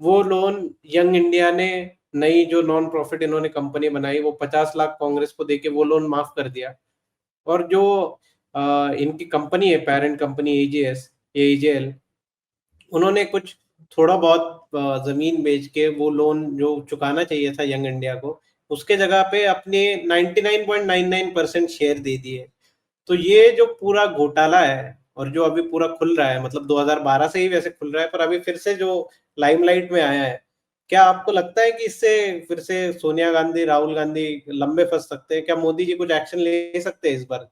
वो लोन यंग इंडिया ने नई जो नॉन प्रॉफिट इन्होंने कंपनी बनाई वो 50 लाख कांग्रेस को देके वो लोन माफ कर दिया। और जो इनकी कंपनी है पेरेंट कंपनी एजीएस एजेएल, उन्होंने कुछ थोड़ा बहुत जमीन बेच के वो लोन जो चुकाना चाहिए था यंग इंडिया को, उसके जगह पे अपने 99.99% शेयर दे दिए। तो ये जो पूरा घोटाला है और जो अभी पूरा खुल रहा है, मतलब 2012 से ही वैसे खुल रहा है पर अभी फिर से जो लाइमलाइट में आया है, क्या आपको लगता है कि इससे फिर से सोनिया गांधी, राहुल गांधी लंबे फंस सकते हैं? क्या मोदी जी कुछ एक्शन ले सकते हैं इस बार,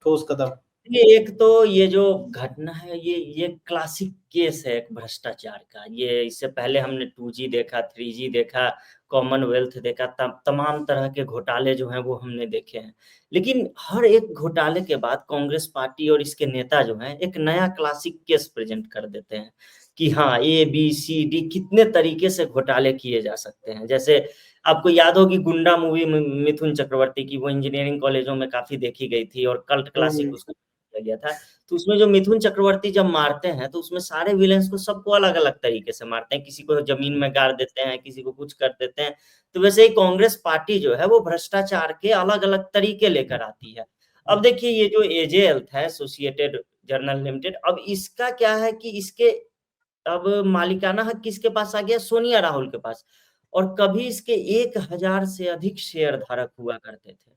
ठोस कदम? ये एक तो ये जो घटना है, ये क्लासिक केस है एक भ्रष्टाचार का। ये इससे पहले हमने 2G देखा, 3G देखा, कॉमनवेल्थ देखा, तमाम तरह के घोटाले जो हैं वो हमने देखे हैं। लेकिन हर एक घोटाले के बाद कांग्रेस पार्टी और इसके नेता जो हैं एक नया क्लासिक केस प्रेजेंट कर देते हैं कि हाँ, ABCD कितने तरीके से घोटाले किए जा सकते हैं। जैसे आपको याद होगी गुंडा मूवी में मिथुन चक्रवर्ती की, वो इंजीनियरिंग कॉलेजों में काफी देखी गई थी और कल्ट क्लासिक उसको किया गया था। तो उसमें जो मिथुन चक्रवर्ती जब मारते हैं तो उसमें सारे विलेंस को सबको अलग-अलग तरीके से मारते हैं। किसी को जमीन में गाड़ देते हैं, किसी को कुछ कर देते हैं। तो वैसे ही कांग्रेस पार्टी जो है वो भ्रष्टाचार के अलग-अलग तरीके लेकर आती है। अब देखिए ये जो एजे हेल्थ है, एसोसिएटेड जर्नल लिमिटेड, अब इसका क्या है कि इसके अब मालिकाना हक किसके पास आ गया? सोनिया राहुल के पास। और कभी इसके 1000 से अधिक शेयर धारक हुआ करते थे।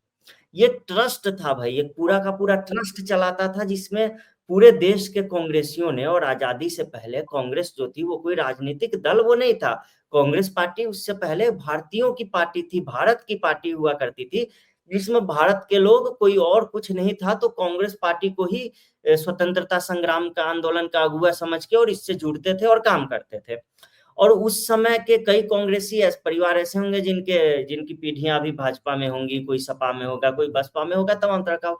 ये ट्रस्ट था भाई, एक पूरा का पूरा ट्रस्ट चलाता था जिसमें पूरे देश के कांग्रेसियों ने, और आजादी से पहले कांग्रेस जो थी वो कोई राजनीतिक दल वो नहीं था। कांग्रेस पार्टी उससे पहले भारतीयों की पार्टी थी, भारत की पार्टी हुआ करती थी, जिसमें भारत के लोग, कोई और कुछ नहीं था, तो कांग्रेस पार्टी को ही स्वतंत्रता संग्राम का आंदोलन का अगुवा समझ के और इससे जुड़ते थे और काम करते थे। और उस समय के कई कांग्रेसी परिवार ऐसे होंगे जिनकी पीढ़ियां अभी भाजपा में होंगी, कोई सपा में होगा, कोई बसपा में होगा, तमाम तरह का।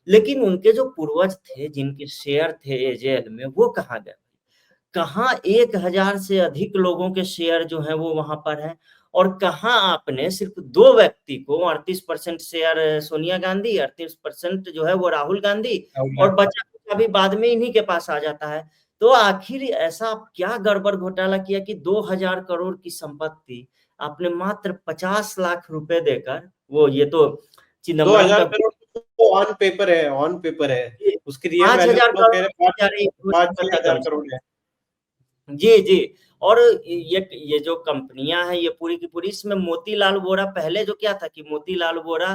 लेकिन उनके जो पूर्वज थे, जिनके शेयर थे एजेएल में, वो कहाँ गए? कहाँ 1000 से अधिक लोगों के शेयर जो हैं वो वहां पर हैं। और कहाँ आपने सिर्फ दो व्यक्ति को 38% शेयर सोनिया गांधी, 38% जो है वो राहुल गांधी, और बचा कुछ अभी बाद में इन्हीं के पास आ जाता है। तो आखिर ऐसा क्या गड़बड़ घोटाला किया कि 2000 करोड़ की संपत्ति आपने मात्र 50 लाख रुपए देकर, वो ये तो चिदम्बरम 2000 का करोड़ तो ऑन पेपर है, ऑन पेपर है। उसकी रियल वैल्यू 5000 तो लोग कह करोड़ रहे हैं जा रही है 5-6 संपत्ति हजार कम से करोड़ कम। है। जी, जी। और ये जो कंपनियां हैं ये पूरी की पूरी, इसमें मोतीलाल वोरा, पहले जो क्या था कि मोतीलाल वोरा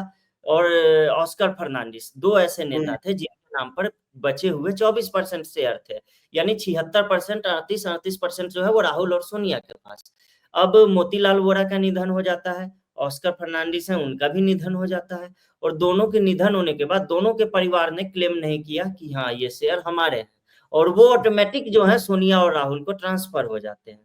और ऑस्कर फर्नांडिस, दो ऐसे हुँ, नेता थे जिनके नाम पर बचे हुए 24% शेयर थे। यानी 76%, 38% जो है वो राहुल और सोनिया के पास। अब मोतीलाल वोरा का निधन हो जाता है, ऑस्कर फर्नांडिस हैं उनका भी निधन हो जाता है, और दोनों के निधन होने के बाद दोनों के परिवार ने क्लेम नहीं किया कि हाँ, ये शेयर हमारे हैं। और वो ऑटोमेटिक जो है सोनिया और राहुल को ट्रांसफर हो जाते हैं।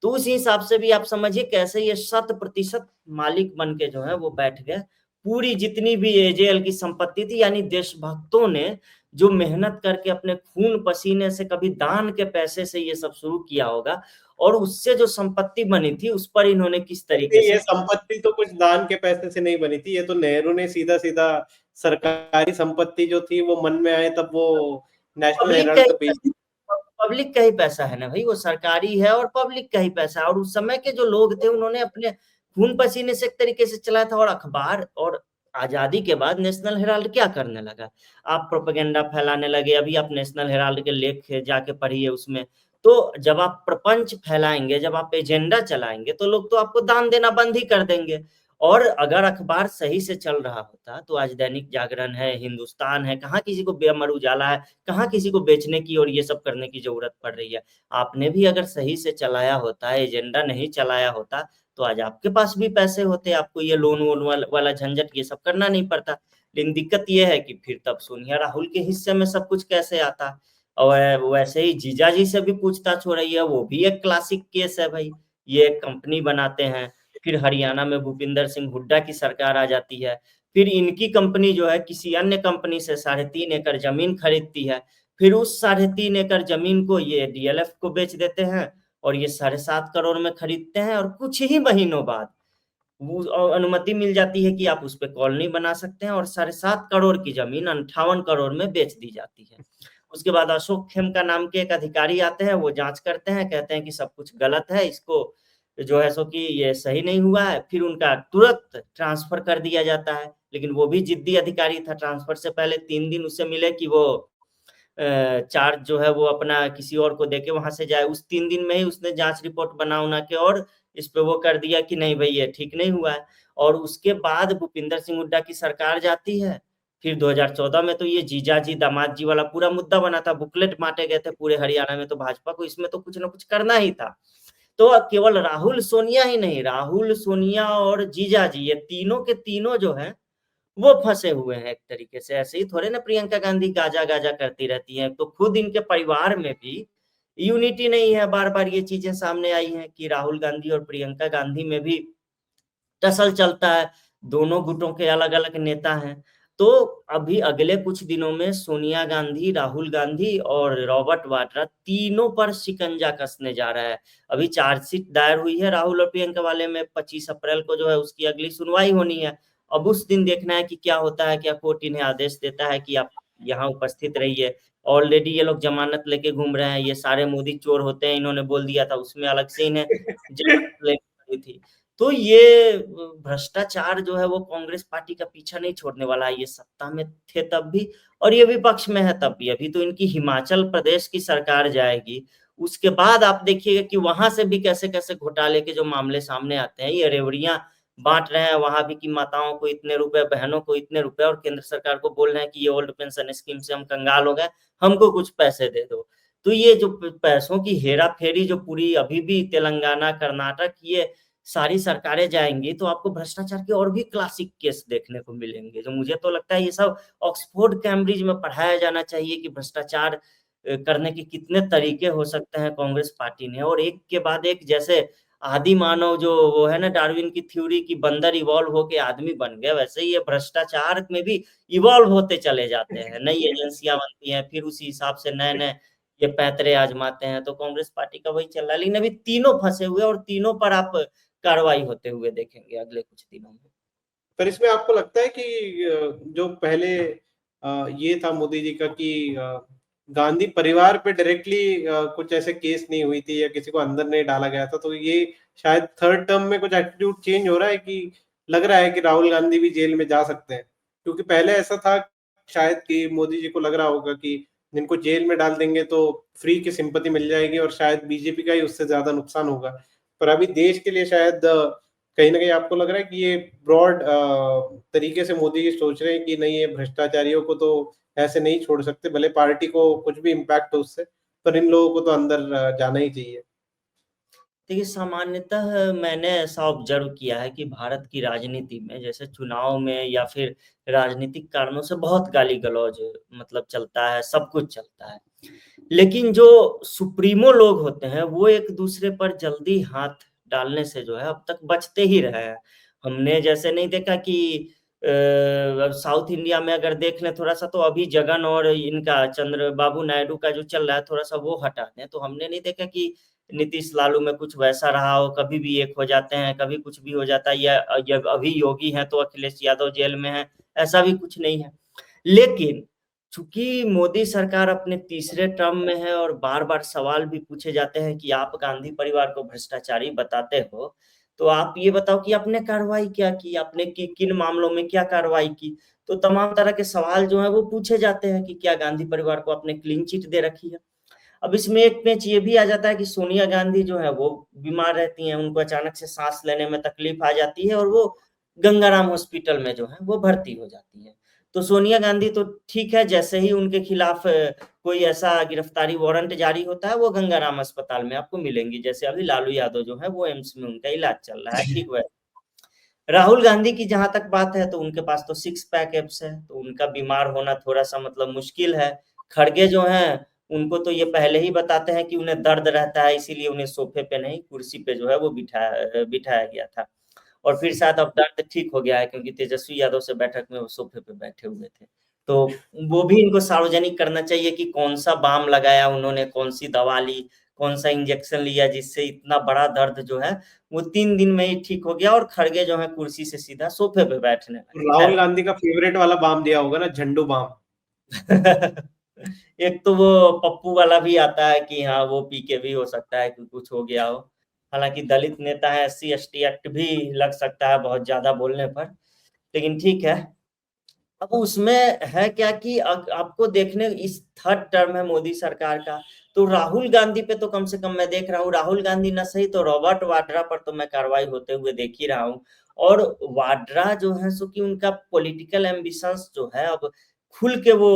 तो उस हिसाब से भी आप समझिए कैसे ये 100% मालिक बन के जो है वो बैठ गए। पूरी जितनी भी एजेएल की संपत्ति थी, यानी देशभक्तों ने जो मेहनत करके अपने खून पसीने से, कभी दान के पैसे से ये सब शुरू किया होगा, और उससे जो संपत्ति बनी थी उस पर इन्होंने किस तरीके नहीं, ये से। संपत्ति तो कुछ दान के पैसे से नहीं बनी थी। ये तो नेहरू ने सीधा-सीधा सरकारी संपत्ति जो थी वो मन में आए तब वो नेशनल पब्लिक का हेराल्ड का ही पेज। पब्लिक का ही पैसा है ना भाई, वो सरकारी है और पब्लिक का ही पैसा है। और उस समय के जो लोग थे उन्होंने अपने खून पसीने से एक तरीके से चलाया था। और अखबार, और आजादी के बाद नेशनल हेराल्ड क्या करने लगा, आप प्रोपेगेंडा फैलाने लगे। अभी आप नेशनल हेराल्ड के लेख जाके पढ़िए उसमें, तो जब आप प्रपंच फैलाएंगे, जब आप एजेंडा चलाएंगे, तो लोग तो आपको दान देना बंद ही कर देंगे। और अगर अखबार सही से चल रहा होता तो आज दैनिक जागरण है, हिंदुस्तान है, कहाँ किसी को अमर उजाला है, कहाँ किसी को बेचने की और ये सब करने की जरूरत पड़ रही है। आपने भी अगर सही से चलाया होता, एजेंडा नहीं चलाया होता, तो आज आपके पास भी पैसे होते, आपको ये लोन वोन वाला झंझट ये सब करना नहीं पड़ता। लेकिन दिक्कत ये है कि फिर तब सोनिया राहुल के हिस्से में सब कुछ कैसे आता। और वैसे ही जीजा जी से भी पूछताछ हो रही है, वो भी एक क्लासिक केस है भाई। ये एक कंपनी बनाते हैं, फिर हरियाणा में भूपिंदर सिंह हुड्डा की सरकार आ जाती है, फिर इनकी कंपनी जो है किसी अन्य कंपनी से 3.5 एकड़ जमीन खरीदती है, फिर उस 3.5 एकड़ जमीन को ये डीएलएफ को बेच देते हैं, और ये 7.5 करोड़ में खरीदते हैं, और कुछ ही महीनों बाद वो अनुमति मिल जाती है कि आप उस पे कॉलोनी बना सकते हैं, और 7.5 करोड़ की जमीन 58 करोड़ में बेच दी जाती है। उसके बाद अशोक खेमका नाम के एक अधिकारी आते हैं, वो जांच करते हैं, कहते हैं कि सब कुछ गलत है, इसको जो है सो कि ये सही नहीं हुआ है। फिर उनका तुरंत ट्रांसफर कर दिया जाता है। लेकिन वो भी जिद्दी अधिकारी था, ट्रांसफर से पहले 3 दिन उसे मिले कि वो चार्ज जो है वो अपना किसी और को देके वहां से जाए। उस 3 दिन में ही उसने जांच रिपोर्ट बना उना के और इस पे वो कर दिया कि नहीं भाई ये ठीक नहीं हुआ है। और उसके बाद भूपिंदर सिंह हुड्डा की सरकार जाती है। फिर 2014 में तो ये जीजा जी दामाद जी वाला पूरा मुद्दा बना था, बुकलेट बांटे गए थे पूरे हरियाणा में, तो भाजपा को इसमें तो कुछ ना कुछ करना ही था। तो केवल राहुल सोनिया ही नहीं, राहुल सोनिया और जीजा जी, ये तीनों के तीनों जो है वो फंसे हुए हैं एक तरीके से। ऐसे ही थोड़े ना प्रियंका गांधी गाजा गाजा करती रहती हैं, तो खुद इनके परिवार में भी यूनिटी नहीं है। बार बार ये चीजें सामने आई हैं कि राहुल गांधी और प्रियंका गांधी में भी टसल चलता है, दोनों गुटों के अलग अलग नेता हैं। तो अभी अगले कुछ दिनों में सोनिया गांधी, राहुल गांधी और रॉबर्ट वाड्रा तीनों पर शिकंजा कसने जा रहा है। अभी चार्जशीट दायर हुई है राहुल और प्रियंका वाले में, 25 अप्रैल को जो है उसकी अगली सुनवाई होनी है। अब उस दिन देखना है कि क्या होता है, क्या कोर्ट इन्हें आदेश देता है कि आप यहाँ उपस्थित रहिए। ऑलरेडी ये लोग जमानत लेके घूम रहे हैं, ये सारे मोदी चोर होते हैं, इन्होंने बोल दिया था, उसमें अलग से इन्हें जमानत लेनी पड़ी थी। तो ये भ्रष्टाचार जो है वो कांग्रेस पार्टी का पीछा नहीं छोड़ने वाला है। ये सत्ता में थे तब भी और ये विपक्ष में है तब भी। अभी तो इनकी हिमाचल प्रदेश की सरकार जाएगी, उसके बाद आप देखिएगा कि वहां से भी कैसे कैसे घोटाले के जो मामले सामने आते हैं। ये रेवड़ियां बांट रहे हैं वहां भी कि माताओं को इतने रुपए, बहनों को इतने रुपए, और केंद्र सरकार को बोल रहे हैं कि ये ओल्ड पेंशन स्कीम से हम कंगाल हो गए, हमको कुछ पैसे दे दो। तो ये जो पैसों की हेरा फेरी जो पूरी अभी भी तेलंगाना, कर्नाटक, ये सारी सरकारें जाएंगी, तो आपको भ्रष्टाचार के और भी क्लासिक केस देखने को मिलेंगे। जो मुझे तो लगता है ये सब ऑक्सफोर्ड कैम्ब्रिज में पढ़ाया जाना चाहिए कि भ्रष्टाचार करने के कितने तरीके हो सकते हैं कांग्रेस पार्टी ने। और एक के बाद एक, जैसे आदि मानव जो वो है ना डार्विन की थ्योरी की बंदर इवॉल्व होके आदमी बन गया, वैसे ही ये भ्रष्टाचार में भी इवॉल्व होते चले जाते हैं। नई एजेंसियां बनती हैं, फिर उसी हिसाब से नए नए ये पैतरे आजमाते हैं। तो कांग्रेस पार्टी का वही चल रहा है। लेकिन अभी तीनों फंसे हुए, और तीनों पर आप कार्रवाई होते हुए देखेंगे अगले कुछ दिनों में। पर इसमें आपको लगता है कि जो पहले ये था मोदी जी का कि गांधी परिवार पे डायरेक्टली कुछ ऐसे केस नहीं हुई थी या किसी को अंदर नहीं डाला गया था, तो ये शायद थर्ड टर्म में कुछ एटीट्यूड चेंज हो रहा है कि लग रहा है कि राहुल गांधी भी जेल में जा सकते हैं? क्योंकि पहले ऐसा था शायद कि मोदी जी को लग रहा होगा कि जिनको जेल में डाल देंगे तो फ्री की सिंपैथी मिल जाएगी और शायद बीजेपी का ही उससे ज्यादा नुकसान होगा। पर अभी देश के लिए शायद कहीं ना कहीं आपको लग रहा है कि ये ब्रॉड तरीके से मोदी जी सोच रहे हैं कि नहीं, ये भ्रष्टाचारियों को तो ऐसे नहीं छोड़ सकते, भले पार्टी को कुछ भी इम्पैक्ट हो उससे, पर इन लोगों को तो अंदर जाना ही चाहिए। देखिए, सामान्यतः मैंने ऐसा ऑब्जर्व किया है कि भारत की राजनीति में, जैसे चुनाव में या फिर राजनीतिक कारणों से बहुत गाली-गलौज मतलब चलता है, सब कुछ चलता है। लेकिन जो सुप्रीमो लोग होते हैं, वो एक-दूसरे पर जल्दी हाथ डालने से जो है अब तक बचते ही रहे हैं। हमने जैसे नहीं देखा कि साउथ इंडिया में अगर देख लें थोड़ा-सा, तो अभी जगन और इनका चंद्रबाबू नायडू का जो चल रहा है, थोड़ा-सा वो हटा दें, तो हमने नहीं देखा कि नीतीश लालू में कुछ वैसा रहा हो। कभी भी एक हो जाते हैं, कभी कुछ भी हो जाता है, या अभी योगी हैं तो अखिलेश यादव जेल में हैं, ऐसा भी कुछ नहीं है। लेकिन चूंकि मोदी सरकार अपने तीसरे टर्म में है और बार-बार सवाल भी पूछे जाते हैं कि आप गांधी परिवार को भ्रष्टाचारी बताते हो, तो आप ये बताओ कि आपने कार्रवाई क्या की? आपने कि किन मामलों में क्या कार्रवाई की? तो तमाम तरह के सवाल जो हैं वो पूछे जाते हैं कि क्या गांधी परिवार को आपने क्लीन चिट दे रखी है? अब इसमें एक पेंच ये भी आ जाता है कि सोनिया गांधी जो है वो बीमार रहती हैं, उनको अचानक से साँस लेने में तकलीफ आ जाती है और वो गंगाराम हॉस्पिटल में जो है वो भर्ती हो जाती है। तो सोनिया गांधी तो ठीक है, जैसे ही उनके खिलाफ कोई ऐसा गिरफ्तारी वारंट जारी होता है, वो गंगाराम अस्पताल में आपको मिलेंगी। जैसे अभी लालू यादव जो है वो एम्स में उनका इलाज चल रहा है, ठीक वै राहुल गांधी की जहाँ तक बात है तो उनके पास तो सिक्स पैक एब्स है, तो उनका बीमार होना थोड़ा-सा मतलब मुश्किल है। खड़गे जो हैं, उनको तो ये पहले ही बताते हैं कि उन्हें दर्द रहता है, इसीलिए उन्हें सोफ़े पे नहीं, कुर्सी पे जो है वो बिठाया गया था। और फिर शायद अब दर्द ठीक हो गया है क्योंकि तेजस्वी यादव से बैठक में वो सोफ़े पे बैठे हुए थे। तो वो भी इनको सार्वजनिक करना चाहिए कि कौन-सा बाम लगाया उन्होंने, कौन-सी दवा ली, कौन-सा इंजेक्शन लिया जिससे इतना बड़ा दर्द जो है वो 3 दिन में ही ठीक हो गया और खड़गे जो है कुर्सी से सीधा सोफ़े पे बैठने लगे। राहुल खैर गांधी का फेवरेट वाला बाम दिया होगा ना, झंडू बाम। एक तो वो पप्पू वाला भी आता है कि हाँ, वो पी के भी हो सकता है कि कुछ हो गया हो। हालाँकि दलित नेता है, एससी-एसटी एक्ट भी लग सकता है बहुत ज़्यादा बोलने पर, लेकिन ठीक है। अब उसमें है क्या कि आपको देखने इस थर्ड टर्म है मोदी सरकार का, तो राहुल गांधी पे तो कम से कम मैं देख रहा हूँ, राहुल गांधी ना सही तो रॉबर्ट वाड्रा पर तो मैं कार्रवाई होते हुए देख ही रहा हूँ। और वाड्रा जो है सो कि उनका पॉलिटिकल एम्बिशंस जो है अब खुल के वो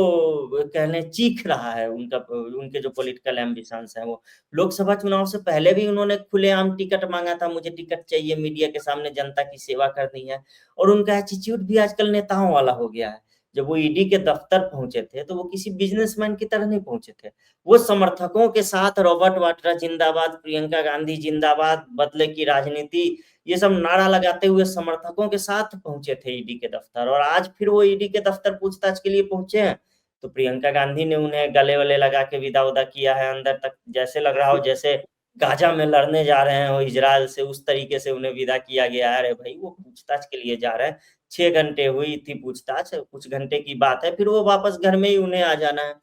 कह लें चीख रहा है उनका उनके जो पॉलिटिकल एम्बिशंस हैं वो। लोकसभा चुनाव से पहले भी उन्होंने खुलेआम टिकट माँगा था, मुझे टिकट चाहिए, मीडिया के सामने जनता की सेवा करनी है और उनका एटीट्यूड भी आजकल नेताओं वाला हो गया है। जब वो ईडी के दफ्तर पहुँचे थे, तो वो किसी बिज़नेसमैन की तरह नहीं पहुँचे थे। वो समर्थकों के साथ रॉबर्ट वाड्रा जिंदाबाद, प्रियंका गांधी जिंदाबाद, बदले की राजनीति, ये सब नारा लगाते हुए समर्थकों के साथ पहुँचे थे ईडी के दफ्तर और आज फिर वो ईडी के दफ्तर पूछताछ के लिए पहुँचे हैं। तो प्रियंका गांधी ने उन्हें गले-वले लगा के विदा-वदा किया है अंदर तक, जैसे लग रहा हो जैसे गाज़ा में लड़ने जा रहे हों इज़राइल से, उस तरीके से उन्हें विदा किया गया है। अरे भई, वो पूछताछ के लिए जा रहे हैं। 6 घंटे हुई थी पूछताछ, कुछ घंटे की बात है, फिर वो वापस घर में ही उन्हें आ जाना है।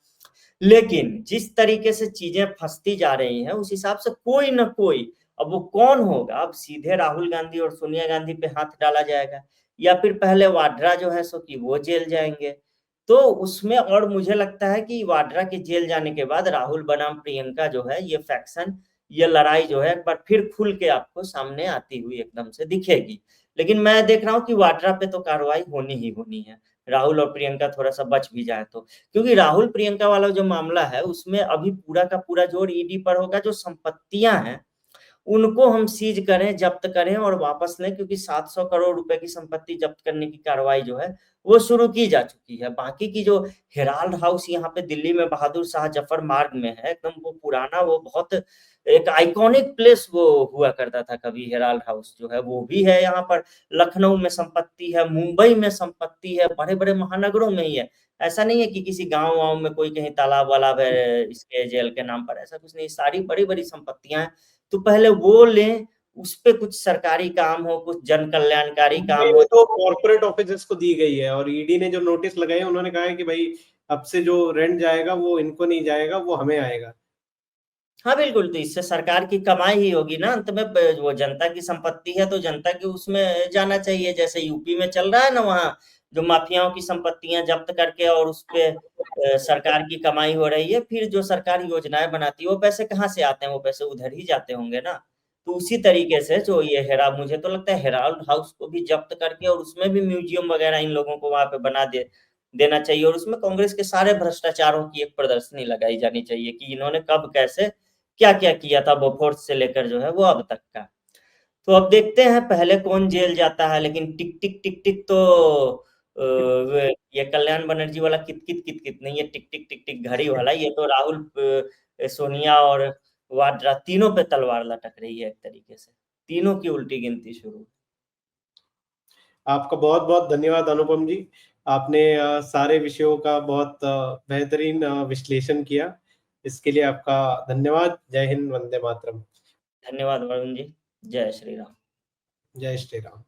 लेकिन जिस तरीके से चीज़ें फँसती जा रही हैं, उस हिसाब से कोई न कोई, अब वो कौन होगा? अब सीधे राहुल गांधी और सोनिया गांधी पे हाथ डाला जाएगा या फिर पहले वाड्रा जो है सो कि वो जेल जाएँगे। तो उसमें और मुझे लगता है कि वाड्रा के जेल जाने के बाद राहुल बनाम प्रियंका जो है, ये फैक्शन, ये लड़ाई जो है एक बार फिर खुल के आपको सामने आती हुई एकदम से दिखेगी। लेकिन मैं देख रहा हूँ कि वाड्रा पे तो कार्रवाई होनी ही होनी है। राहुल और प्रियंका थोड़ा-सा बच भी जाएँ तो। क्योंकि राहुल प्रियंका वाला जो मामला है, उसमें अभी पूरा का पूरा जोर ईडी पर होगा, जो संपत्तियाँ हैं, उनको हम सीज़ करें, ज़ब्त करें और वापस लें क्योंकि 700 करोड़ रुपए की संपत्ति ज़ब्त करने की कार्रवाई जो है, वो शुरू की जा चुकी है। बाकी की जो हेराल्ड हाउस यहाँ पे दिल्ली में बहादुर शाह जफर मार्ग में है, एकदम वो पुराना वो बहुत एक आइकॉनिक प्लेस वो हुआ करता था कभी हेराल्ड हाउस जो है, वो भी है यहाँ पर। लखनऊ में संपत्ति है, मुंबई में संपत्ति है, बड़े-बड़े महानगरों में ही है। ऐसा नहीं है कि किसी गाँव-वाँव में कोई कहीं तालाब-वालाब है इसके जेल के नाम पर, ऐसा कुछ नहीं, सारी बड़ी-बड़ी संपत्तियाँ हैं। तो पहले वो लें, उसपे कुछ सरकारी काम हो, कुछ जन कल्याणकारी काम मुंबई हो। में तो कॉर्पोरेट ऑफिसेस को दी गई है और ईडी ने जो नोटिस लगाए उन्होंने कहा है कि भाई अब से जो रेंट जाएगा वो इनको नहीं जाएगा, वो हमें आएगा। हाँ, बिल्कुल, तो इससे सरकार की कमाई ही होगी ना, अंत में प वो जनता की संपत्ति है, तो जनता के उसमें जाना चाहिए। जैसे यूपी में चल रहा है ना वहाँ, जो माफियाओं की संपत्तियाँ ज़ब्त करके और उसपे सरकार की कमाई हो रही है, फिर जो सरकार योजनाएँ बनाती है, वो पैसे कहाँ से आते हैं? वो पैसे उधर ही जाते होंगे ना। तो उसी तरीके से जो ये मुझे तो लगता है हेराल्ड हाउस को भी ज़ब्त करके और उसमें भी म्यूज़ियम वगैरह इन लोगों को वहाँ पे बना देना चाहिए और उसमें कांग्रेस के सारे भ्रष्टाचारों की एक प्रदर्शनी लगाई जानी चाहिए कि इन्होंने कब, कैसे, क्या-क्या किया था बोफोर्स से लेकर जो है वो अब तक का। तो अब देखते हैं पहले कौन जेल जाता है, लेकिन टिक-टिक, टिक-टिक तो वे ये कल्याण बनर्जी वाला कित-कित, कित-कित नहीं, ये टिक-टिक, टिक-टिक घड़ी वाला, ये तो राहुल सोनिया और वाड्रा तीनों पे तलवार लटक रही है एक तरीके से। तीनों की उल्टी गिनती शुरू। आपका बहुत-बहुत धन्यवाद अनुपम जी। आपने सारे विषयों का बहुत बेहतरीन विश्लेषण किया। इसके लिए आपका धन्यवाद। जय हिंद, वंदे मातरम। धन्यवाद वरुण जी। जय श्री राम। जय श्री राम।